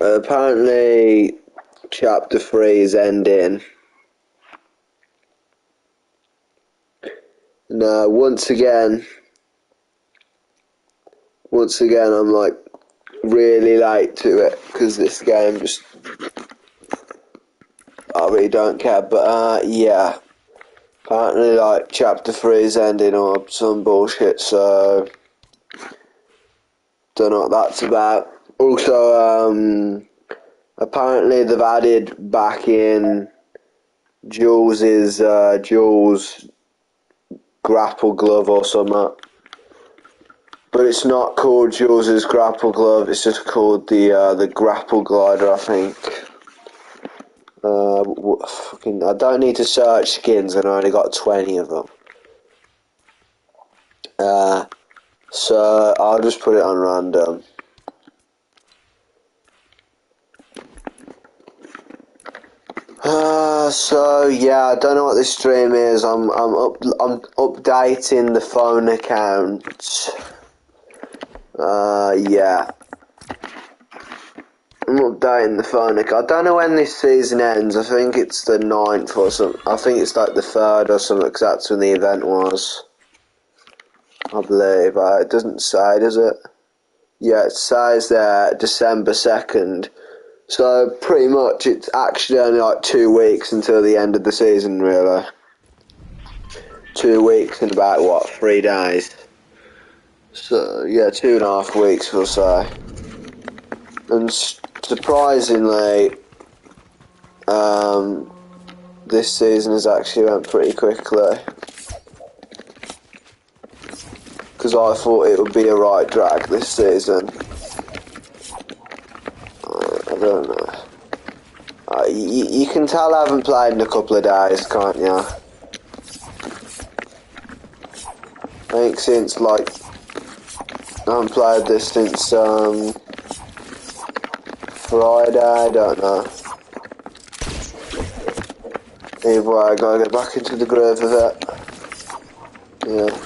apparently chapter 3 is ending. No, once again, I'm like really late to it because this game just, I really don't care. But yeah, apparently like chapter 3 is ending or some bullshit. So don't know what that's about. Also, apparently they've added back in Jules's Jules grapple glove or something. But it's not called Jules's grapple glove, it's just called the grapple glider, I think. I don't need to search skins, and I only got 20 of them. So I'll just put it on random. So yeah, I don't know what this stream is. I'm updating the phone account. Yeah. I'm updating the phone account. I don't know when this season ends. I think it's the 9th or something. I think it's like the 3rd or something, because that's when the event was. I believe. It doesn't say, does it? Yeah, it says there December 2nd. So pretty much it's actually only like 2 weeks until the end of the season, really. 2 weeks and about, what, 3 days? So, yeah, 2.5 weeks, we'll say. And surprisingly, this season has actually went pretty quickly. Because I thought it would be a right drag this season. I don't know. You can tell I haven't played in a couple of days, can't you? I think since, like, I haven't played this since, Friday, I don't know. Either way, I gotta get back into the groove of it. Yeah.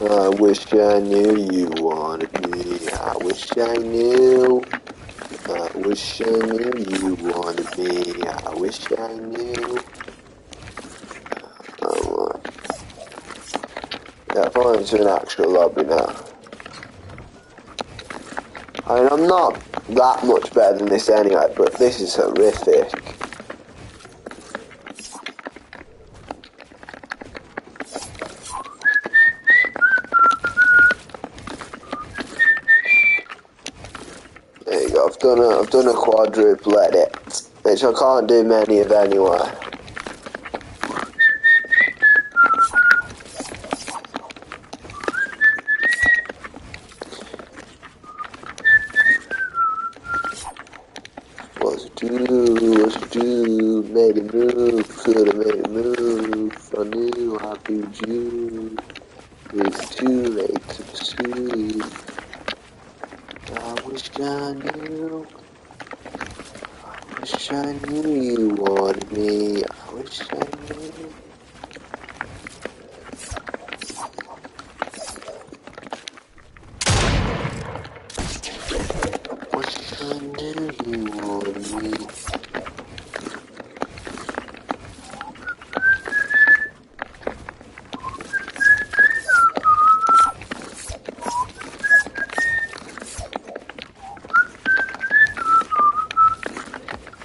I wish I knew you wanted me. I wish I knew. I wish I knew you wanted me. I wish I knew. Oh, yeah, I'm into an actual lobby now. I mean, I'm not that much better than this anyway, but this is horrific. There you go, I've done a quadruple edit, which I can't do many of anyway. What's do, made a move, could've made a move, I knew I'd be you, it's too late to pursue, I wish I knew you wanted me, I wish I knew. Wish I knew you wanted me.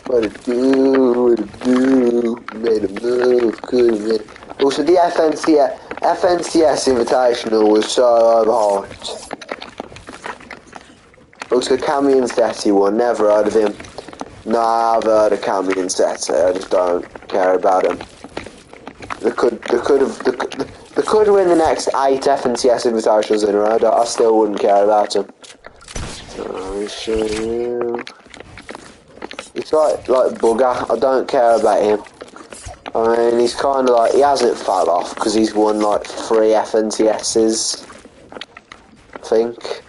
What it do, made a move, could've made. Also, the FNCS Invitational was so overhyped. Also, Cammy and Setti won, never heard of him. Nah, I've heard of Cammy and Setti, I just don't care about him. They could win the next 8 FNCS Invitationals in a row, I still wouldn't care about him. I show you. He's like Bugger, I don't care about him. I mean, he's kind of like, he hasn't fell off, because he's won like 3 FNCSs, I think.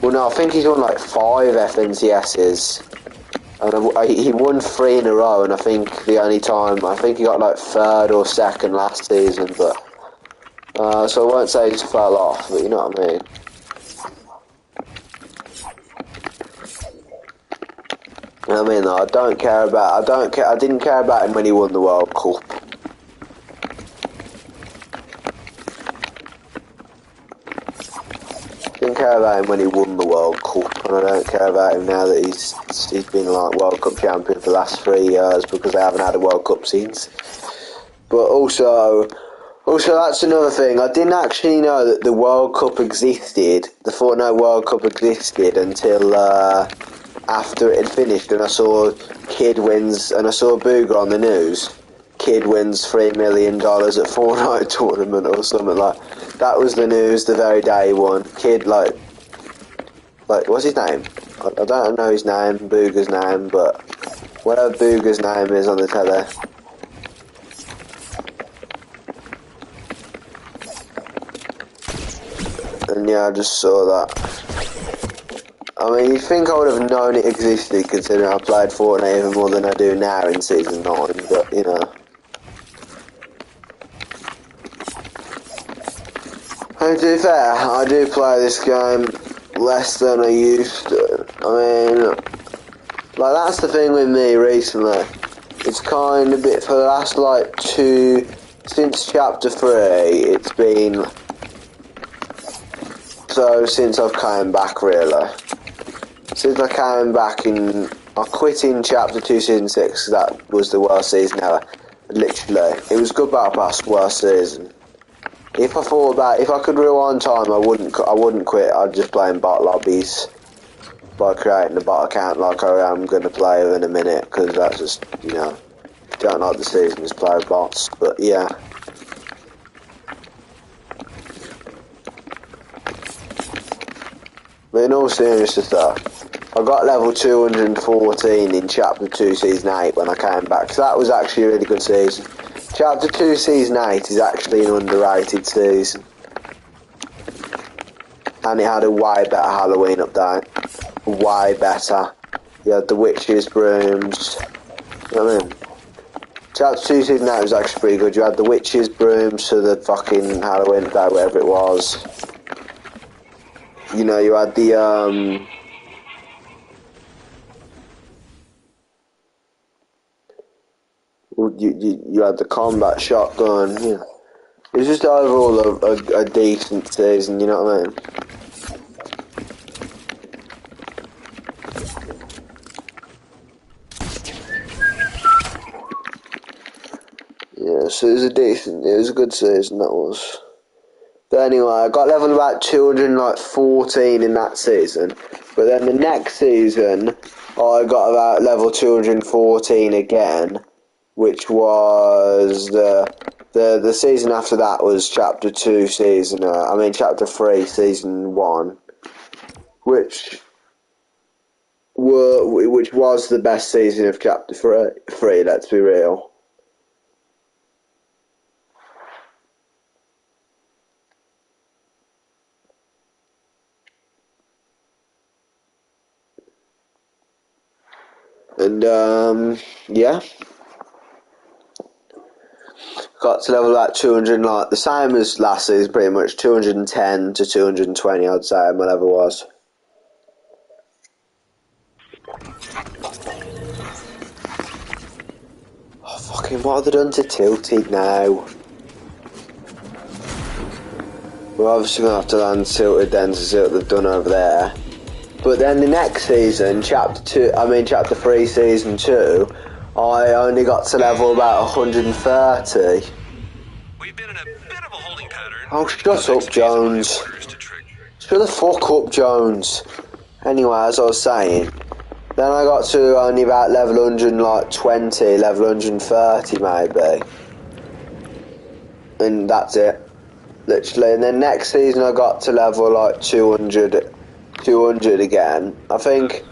Well, no, I think he's won like 5 FNCSs, and he won 3 in a row, and I think the only time, I think he got like 3rd or 2nd last season, but So I won't say he just fell off, but you know what I mean. I mean, I didn't care about him when he won the World Cup. Didn't care about him when he won the World Cup, and I don't care about him now that he's been like World Cup champion for the last 3 years because they haven't had a World Cup since. But also that's another thing. I didn't actually know that the World Cup existed. The Fortnite World Cup existed until after it had finished, and I saw Kid wins, and I saw Booger on the news. Kid wins $3 million at Fortnite tournament or something like. That was the news the very day he won. Kid like what's his name? I don't know his name, Booger's name, but whatever Booger's name is on the telly. And yeah, I just saw that. I mean, you'd think I would have known it existed considering I played Fortnite even more than I do now in Season 9, but you know. And to be fair, I do play this game less than I used to. I mean, like, that's the thing with me recently. It's kind of bit for the last since chapter 3, it's been since I've came back really. Since I came back I quit in chapter 2 season 6, that was the worst season ever. Literally. It was good battle pass, worst season. If I could rewind time, I wouldn't quit. I'd just play in bot lobbies by creating a bot account like I am going to play in a minute, because that's just, you know, don't like the season, just play with bots, but yeah. But in all seriousness though, I got level 214 in chapter 2 season 8 when I came back, so that was actually a really good season. Chapter 2 season 8 is actually an underrated season. And it had a way better Halloween update. Way better. You had the witches' brooms. You know what I mean? Chapter 2 season 8 was actually pretty good. You had the witches' brooms to the fucking Halloween update, whatever it was. You know, you had the, you had the combat shotgun, yeah. It was just overall a decent season, you know what I mean? Yeah, so it was a good season, that was. But anyway, I got level about 214 in that season, but then the next season, I got about level 214 again, which was the season after that was chapter 2 chapter 3 season 1, which was the best season of chapter 3, let's be real. And yeah, got to level about 200, like the same as last season, pretty much 210 to 220, I'd say my level was. Oh fucking, what have they done to Tilted now? We're obviously gonna have to land Tilted then to see what they've done over there. But then the next season, chapter 3 season 2, I only got to level about 130. We've been in a bit of a holding pattern. Oh, shut up, Jones. Shut the fuck up, Jones. Anyway, as I was saying, then I got to only about level 120, level 130 maybe. And that's it. Literally. And then next season I got to level like 200 again. I think.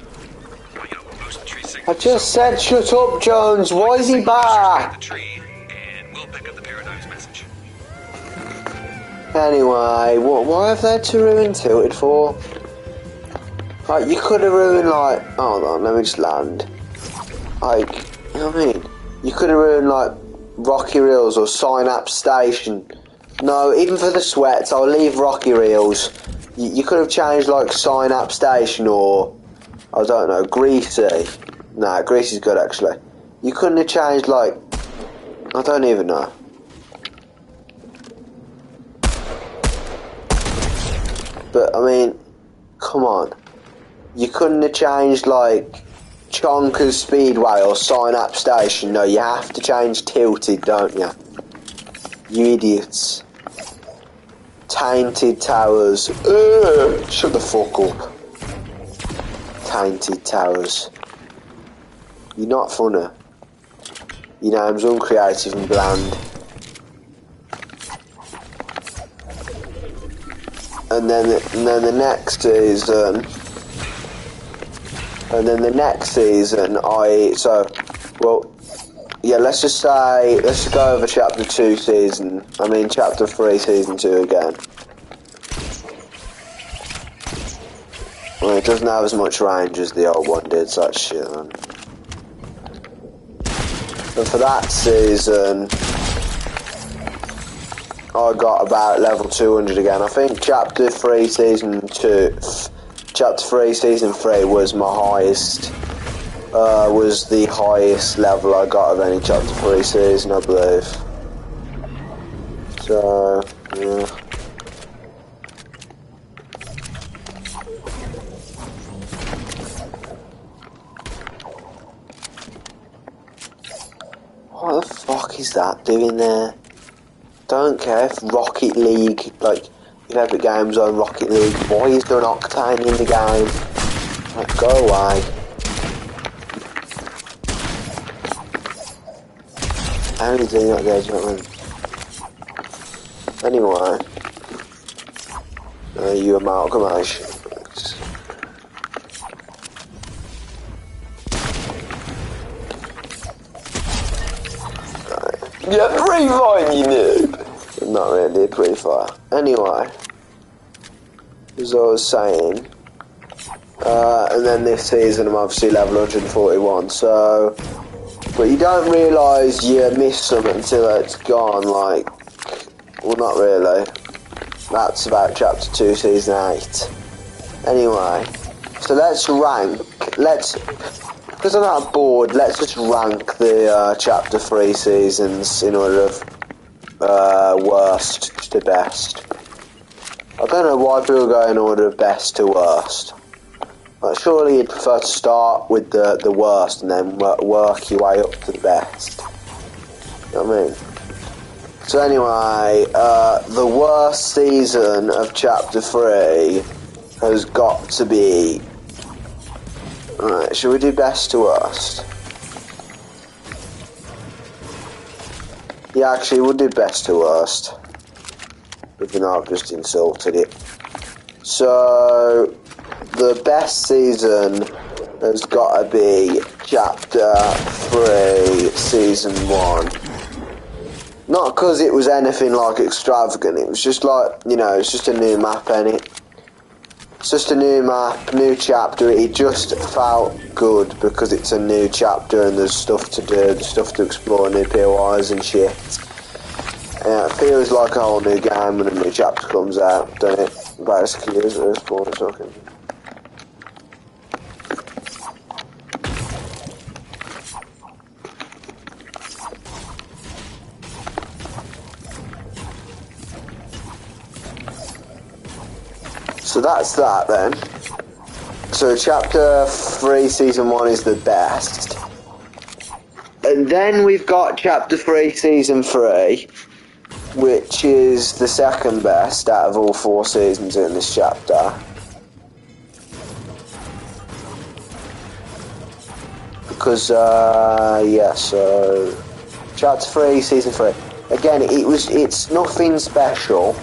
I just said shut up, Jones. Why is he back? Anyway, why have they to ruin Tilted for? Like, you could have ruined, like, hold on, let me just land. Like, you know what I mean? You could have ruined, like, Rocky Rills or Synapse Station No, even for the sweats, I'll leave Rocky Reels. You could have changed like Synapse Station or, I don't know, Greasy. Nah, Greasy's good actually. You couldn't have changed like, I don't even know. But I mean, come on. You couldn't have changed like Chonkers Speedway or Synapse Station. No, you have to change Tilted, don't you? You idiots. Tainted Towers. Shut the fuck up. Tainted Towers. You're not funny. Your name's uncreative and bland. And then the next season. And then the next season, yeah, let's just go over chapter 2 chapter 3 season 2 again. Well, it doesn't have as much range as the old one did, so that's shit, man. And for that season, I got about level 200 again. I think chapter 3 season 3 was my highest. Was the highest level I got of any chapter 3 season, I believe. So, yeah. What the fuck is that doing there? Don't care if Rocket League, like, if Epic Games own Rocket League, why is there an Octane in the game? Like, go away. How are you doing that there, gentlemen? Anyway. You amalgamation. Yeah, pre-fire, you noob! Not really, pre-fire. Anyway. As I was saying. And then this season I'm obviously level 141, so... But you don't realise you miss something until it's gone, like... Well, not really. That's about chapter 2, season 8. Anyway. So let's rank. Because I'm not bored, let's just rank the chapter 3 seasons in order of worst to best. I don't know why people go in order of best to worst. Like, surely you'd prefer to start with the worst and then work your way up to the best. You know what I mean? So anyway, the worst season of chapter 3 has got to be... Alright, should we do best to worst? Yeah, actually, we'll do best to worst. Even though I've just insulted it. So, the best season has got to be chapter 3, season 1. Not because it was anything like extravagant, it was just like, you know, it's just a new map, innit? It's just a new map, new chapter. It just felt good because it's a new chapter and there's stuff to do, there's stuff to explore, new POIs and shit. It feels like a whole new game when a new chapter comes out, doesn't it? Basically, isn't it? It's boring talking. So that's that then. So chapter 3 season 1 is the best. And then we've got chapter 3 season 3, which is the second best out of all 4 seasons in this chapter. Because, yeah, so chapter 3 season 3. Again, it's nothing special.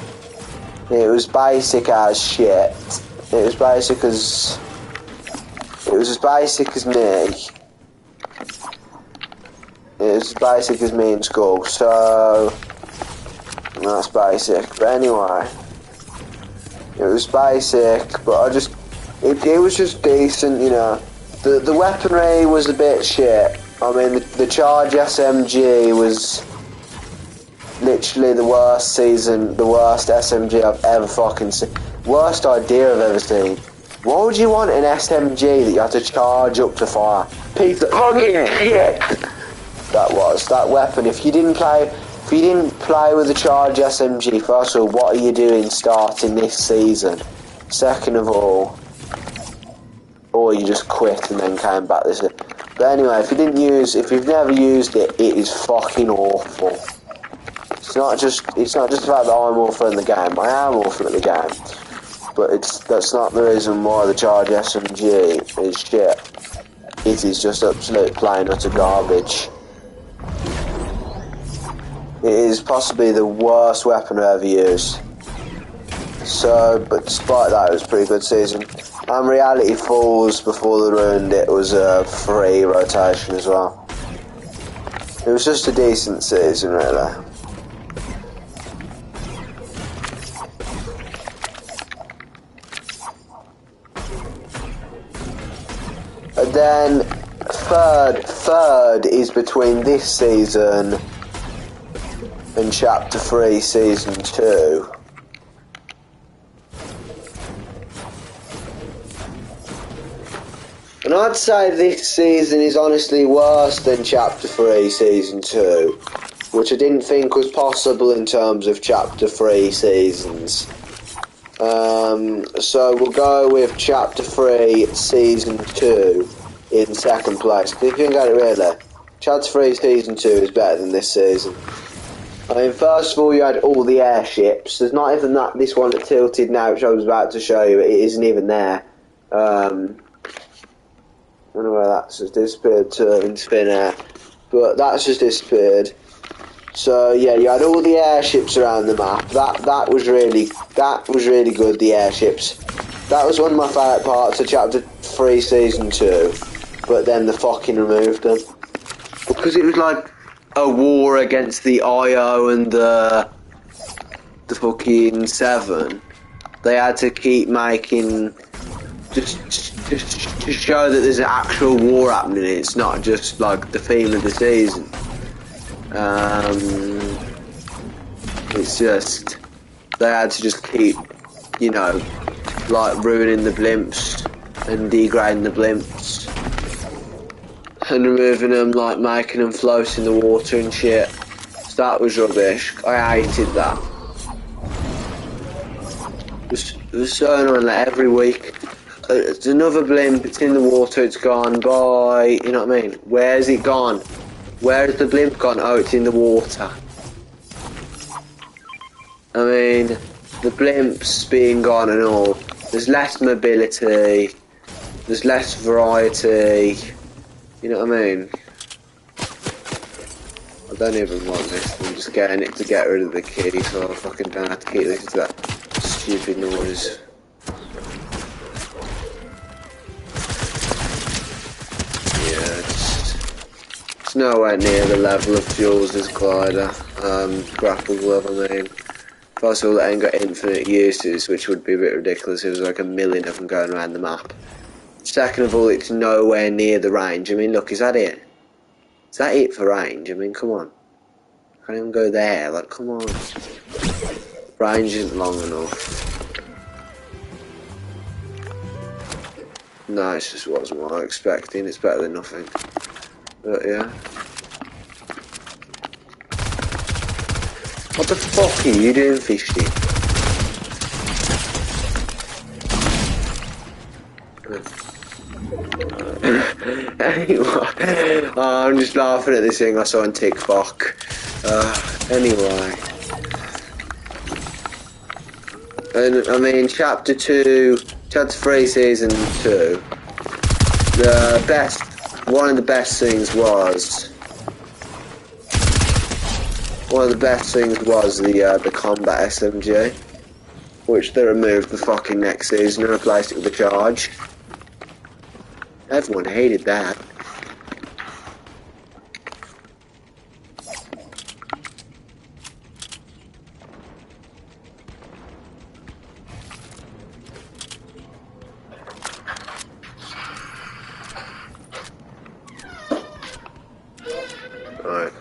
It was basic as shit. It was as basic as me. It was as basic as me in school, so that's basic. But anyway, it was basic, but it was just decent, you know. The weaponry was a bit shit. I mean, the charge SMG was literally the worst season, the worst SMG I've ever fucking seen. Worst idea I've ever seen. Why would you want an SMG that you have to charge up to fire? Piece of fucking shit! That weapon. If you didn't play with the charge SMG, first of all, what are you doing starting this season? Second of all, or you just quit and then came back this year. But anyway, if you've never used it, it is fucking awful. It's not just the fact that I'm awful in the game. I am awful at the game, but that's not the reason why the charge SMG is shit. It is just absolute plain utter garbage. It is possibly the worst weapon I've ever used. So, but despite that, it was a pretty good season. And Reality Falls, before they ruined it, was a free rotation as well. It was just a decent season, really. And then, third is between this season and Chapter 3, Season 2. And I'd say this season is honestly worse than Chapter 3, Season 2, which I didn't think was possible in terms of Chapter 3 seasons. So we'll go with Chapter 3, Season 2 in second place. If you think about it really, Chapter 3, Season 2 is better than this season. I mean, first of all, you had all the airships. There's not even this one that tilted now, which I was about to show you. It isn't even there. I don't know where that's just disappeared to into thin air, but that's just disappeared. So yeah, you had all the airships around the map. That was really good. The airships. That was one of my favourite parts of Chapter 3, Season 2. But then they fucking removed them because it was like a war against the IO and the fucking 7. They had to keep making just to show that there's an actual war happening. It's not just like the theme of the season. It's just they had to just keep, you know, like ruining the blimps and degrading the blimps and removing them, like making them float in the water and shit. So that was rubbish. I hated that. It was so annoying. Like every week, it's another blimp. It's in the water. It's gone. Bye. You know what I mean? Where's it gone? Where's the blimp gone? Oh, it's in the water. I mean, the blimps being gone and all. There's less mobility. There's less variety. You know what I mean? I don't even want this. I'm just getting it to get rid of the key, so I fucking don't have to keep listening to that stupid noise. Yeah, it's nowhere near the level of Jules' glider. Grapple glove, I mean. First of all, it ain't got infinite uses, which would be a bit ridiculous. There was like a million of them going around the map. Second of all, it's nowhere near the range. I mean, look, is that it? Is that it for range? I mean, come on. I can't even go there. Like, come on. Range isn't long enough. No, it's just wasn't what I was expecting. It's better than nothing. But, yeah. What the fuck are you doing, Fishy? Anyway, I'm just laughing at this thing I saw on TikTok. Anyway, and I mean, Chapter 3, Season 2. One of the best things was the combat SMG, which they removed the fucking next season and replaced it with the charge. Everyone hated that. Alright.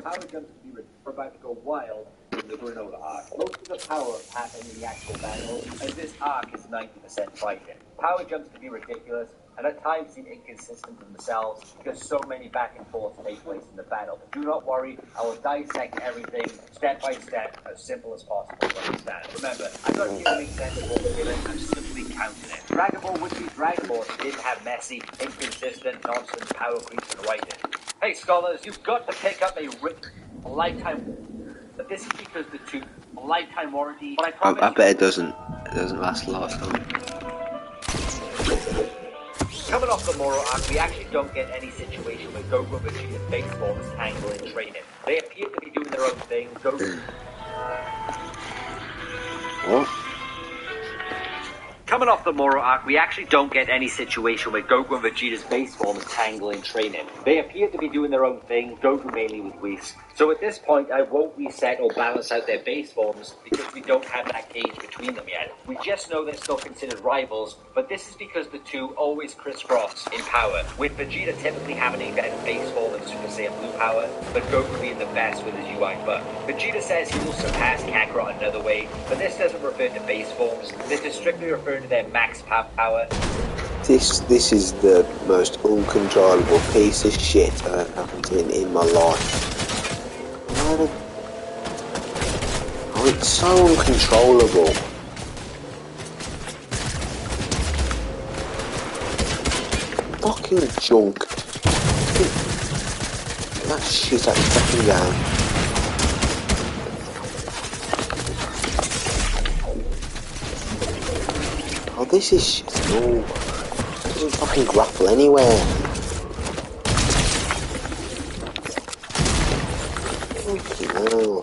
Power jumps are about to go wild in the granola arc. Most of the power happened in the actual battle, as this arc is 90% fighting. Power jumps can be ridiculous, and at times seem inconsistent in themselves, because so many back and forth take place in the battle. But do not worry, I will dissect everything step by step, as simple as possible to understand. Remember, I'm not here to make sense of what we're given, I'm simply counting it. Dragon Ball would be Dragon Ball if it didn't have messy, inconsistent, nonsense power creeps and writing. Hey scholars, you've got to pick up a lifetime. But this is because the two a lifetime warranty. But I bet it doesn't. It doesn't last a lot of time. Coming off the Moro arc, we actually don't get any situation where Goku and Vegeta's base forms tangle in training. They appear to be doing their own thing. Goku. What? Coming off the Moro arc, we actually don't get any situation where Goku and Vegeta's base forms tangle in training. They appear to be doing their own thing, Goku mainly with Whis. So at this point, I won't reset or balance out their base forms because we don't have that gauge between them yet. We just know they're still considered rivals, but this is because the two always crisscross in power, with Vegeta typically having a better base form than Super Saiyan Blue power, but Goku being the best with his UI buff. Vegeta says he will surpass Kakarot another way, but this doesn't refer to base forms. This is strictly referring to their max power. This is the most uncontrollable piece of shit I've ever seen in my life. Oh, it's so uncontrollable. Fucking junk. That shit at the fucking game. Oh, this is shit. No. It doesn't fucking grapple anywhere. Fucking hell.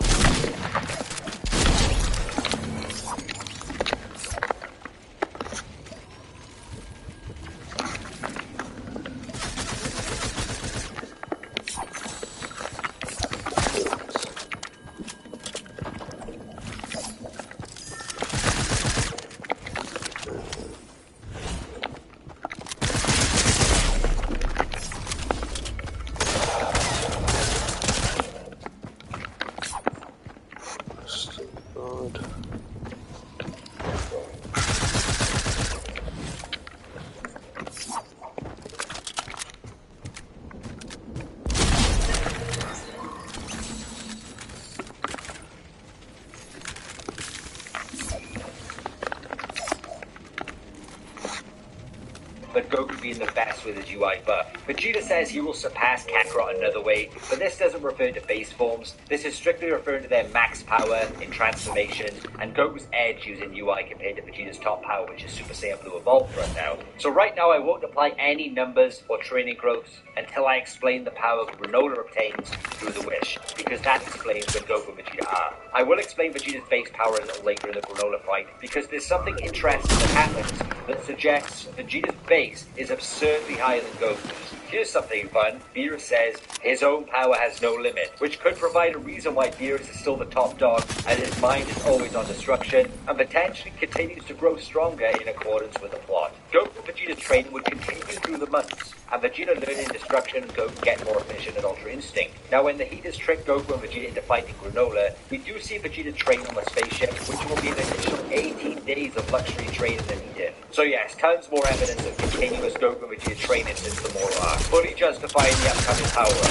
But Goku being the best with his UI buff. Vegeta says he will surpass Kakarot another way, but this doesn't refer to base forms. This is strictly referring to their max power in transformation, and Goku's edge using UI compared to Vegeta's top power, which is Super Saiyan Blue Evolved right now. So right now I won't apply any numbers or training growths until I explain the power Granola obtains through the Wish, because that explains when Goku and Vegeta are. I will explain Vegeta's base power a little later in the Granola fight, because there's something interesting that happens that suggests Vegeta's base is absurdly higher than Goku's. Here's something fun. Beerus says his own power has no limit, which could provide a reason why Beerus is still the top dog, and his mind is always on destruction, and potentially continues to grow stronger in accordance with the plot. Goku and Vegeta's training would continue through the months, and Vegeta learning destruction and Goku get more efficient at Ultra Instinct. Now when the Heat has tricked Goku and Vegeta into fighting Granola, we do see Vegeta train on the spaceship, which will be an additional 18 days of luxury training than he did. So yes, tons more evidence of continuous Goku and Vegeta training since the Moro arc, fully justifying the upcoming power-up.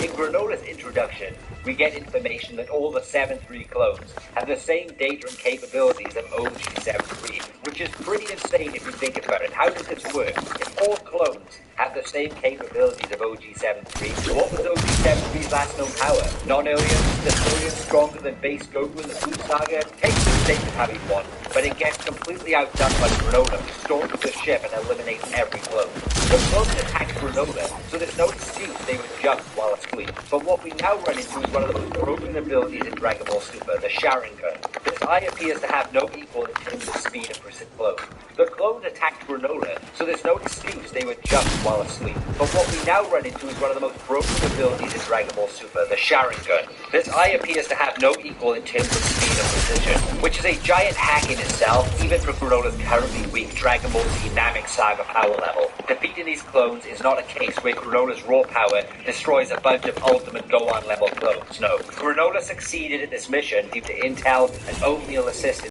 In Granola's introduction, we get information that all the 7-3 clones have the same data and capabilities of OG-7-3, which is pretty insane if you think about it. How does this work? If all clones have the same capabilities of OG-7-3, what was OG-7-3's last known power? Non-aliens, Decillions stronger than base Goku in the Blue Saga? Take the state of how he won, but it gets completely outdone by Granola, who storms the ship and eliminates every clone. The clones attack Granola, so there's no excuse they would jump while asleep. But what we now run into is one of the most broken abilities in Dragon Ball Super, the Sharingan. This eye appears to have no equal in terms of speed and precision flow. The clones attacked Granola, so there's no excuse they would jump while asleep. But what we now run into is one of the most broken abilities in Dragon Ball Super, the Sharingan. This eye appears to have no equal in terms of speed of precision, which is a giant hack in itself, even for Granola's currently weak Dragon Ball Z Namek Saga power level. Defeating these clones is not a case where Granola's raw power destroys a bunch of Ultimate Gohan level clones. No, Granola succeeded at this mission due to Intel and Oatmeal assistance